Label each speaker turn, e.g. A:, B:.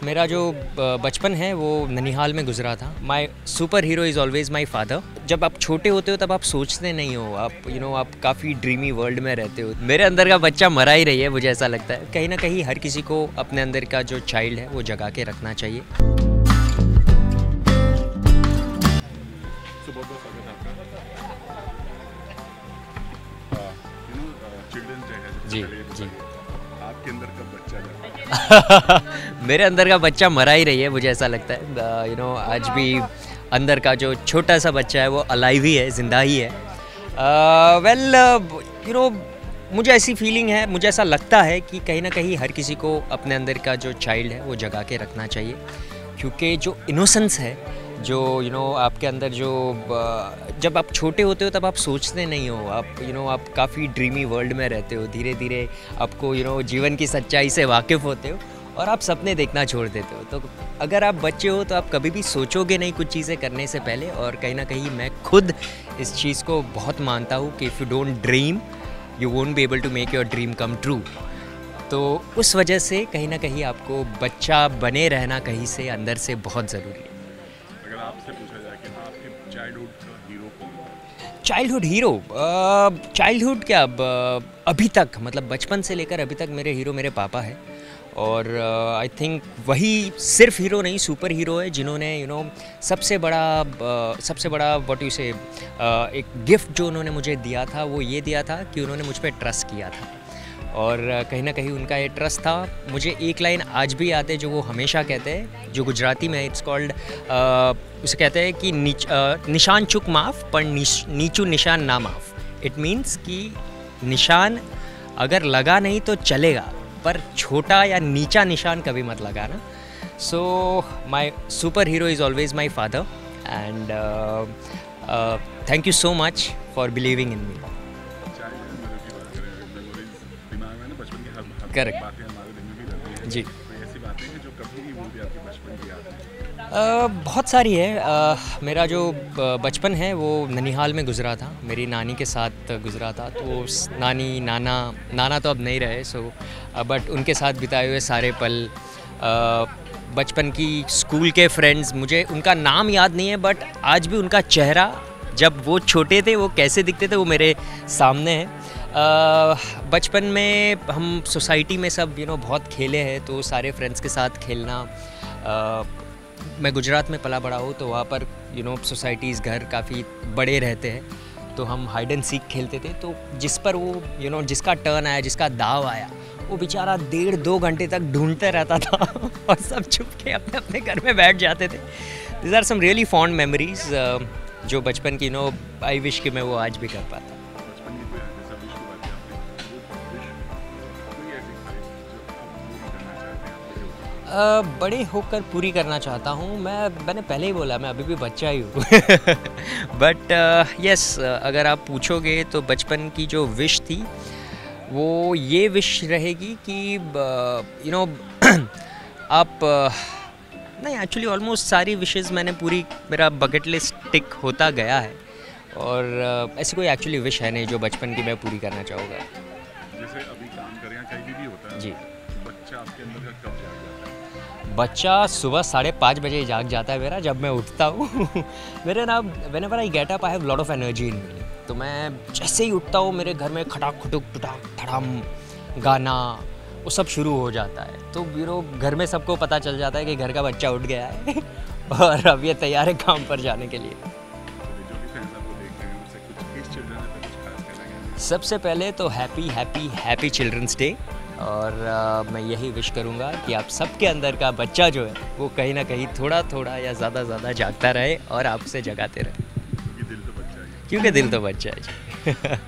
A: मेरा जो बचपन है वो ननिहाल में गुजरा था। माई super hero is always my father. जब आप छोटे होते हो तब आप सोचते नहीं हो, आप आप काफ़ी ड्रीमी वर्ल्ड में रहते हो। मेरे अंदर का बच्चा मरा ही रही है, मुझे ऐसा लगता है। कहीं ना कहीं हर किसी को अपने अंदर का जो चाइल्ड है वो जगा के रखना चाहिए। जी जी।
B: आपके अंदर का बच्चा
A: मेरे अंदर का बच्चा मरा ही रही है, मुझे ऐसा लगता है। आज भी अंदर का जो छोटा सा बच्चा है वो अलाइव ही है, ज़िंदा ही है। मुझे ऐसी फीलिंग है, मुझे ऐसा लगता है कि कहीं ना कहीं हर किसी को अपने अंदर का जो चाइल्ड है वो जगा के रखना चाहिए। क्योंकि जो इनोसेंस है, जो आपके अंदर जो जब आप छोटे होते हो तब आप सोचते नहीं हो, आप काफ़ी ड्रीमी वर्ल्ड में रहते हो। धीरे धीरे आपको जीवन की सच्चाई से वाकिफ़ होते हो और आप सपने देखना छोड़ देते हो। तो अगर आप बच्चे हो तो आप कभी भी सोचोगे नहीं कुछ चीज़ें करने से पहले। और कहीं ना कहीं मैं खुद इस चीज़ को बहुत मानता हूँ कि if you don't dream you won't be able to make your dream come true. तो उस वजह से कहीं ना कहीं आपको बच्चा बने रहना कहीं से अंदर से बहुत ज़रूरी है।
B: अगर आपसे पूछा जाए कि आपके चाइल्डहुड का हीरो कौन है?
A: चाइल्डहुड क्या, अभी तक, मतलब बचपन से लेकर अभी तक मेरे हीरो मेरे पापा है। और आई थिंक वही सिर्फ हीरो नहीं, सुपर हीरो है जिन्होंने सबसे बड़ा व्हाट यू से एक गिफ्ट जो उन्होंने मुझे दिया था वो ये दिया था कि उन्होंने मुझ पर ट्रस्ट किया था। और कहीं ना कहीं उनका ये ट्रस्ट था। मुझे एक लाइन आज भी याद है जो वो हमेशा कहते हैं, जो गुजराती में इट्स कॉल्ड, उसे कहते हैं कि निशान चुक माफ़ पर नीचू निशान ना माफ़। इट मीन्स कि निशान अगर लगा नहीं तो चलेगा, पर छोटा या नीचा निशान कभी मत लगाना। So my super hero is always my father and thank you so much for believing in me. Correct जी।
B: ऐसी बातें हैं जो कभी नहीं भूलती आपके बचपन की याद?
A: बहुत सारी है। मेरा जो बचपन है वो ननिहाल में गुजरा था, मेरी नानी के साथ गुजरा था। तो नानी नाना तो अब नहीं रहे, बट उनके साथ बिताए हुए सारे पल, बचपन की स्कूल के फ्रेंड्स, मुझे उनका नाम याद नहीं है बट आज भी उनका चेहरा जब वो छोटे थे वो कैसे दिखते थे वो मेरे सामने है। बचपन में हम सोसाइटी में सब बहुत खेले हैं, तो सारे फ्रेंड्स के साथ खेलना। मैं गुजरात में पला बड़ा हूँ, तो वहाँ पर सोसाइटीज़, घर काफ़ी बड़े रहते हैं, तो हम हाइड एंड सीक खेलते थे। तो जिस पर वो जिसका टर्न आया, जिसका दाव आया, वो बेचारा 1.5-2 घंटे तक ढूंढते रहता था और सब छुप के अपने अपने घर में बैठ जाते थे। This are some really fond memories जो बचपन की आई विश कि मैं वो आज भी कर पाता। बड़े होकर पूरी करना चाहता हूँ। मैंने पहले ही बोला मैं अभी भी बच्चा ही हूँ बट यस, अगर आप पूछोगे तो बचपन की जो विश थी वो ये विश रहेगी कि आप नहीं, एक्चुअली ऑलमोस्ट सारी विशेज़ मैंने पूरी, मेरा बकेट लिस्ट टिक होता गया है। और ऐसी कोई एक्चुअली विश है नहीं जो बचपन की मैं पूरी करना चाहूँगा।
B: जैसे अभी काम कर रहे हैं, कहीं भी होता है
A: जी,
B: बच्चा आपके अंदर का कब जाग जाता है?
A: बच्चा सुबह 5:30 बजे जाग जाता है मेरा, जब मैं उठता हूँ मेरे ना whenever I get up I have lot of energy in me. तो मैं जैसे ही उठता हूँ मेरे घर में खटाक खुटुक टुटाक धड़ाम गाना वो सब शुरू हो जाता है। तो घर में सबको पता चल जाता है कि घर का बच्चा उठ गया है और अब ये तैयार है काम पर जाने के लिए। सबसे पहले तो हैप्पी चिल्ड्रंस डे। और मैं यही विश करूँगा कि आप सबके अंदर का बच्चा जो है वो कहीं ना कहीं थोड़ा या ज़्यादा जागता रहे और आपसे जगाते रहे,
B: क्योंकि दिल तो बच्चा है।
A: क्योंकि दिल तो बच्चा है।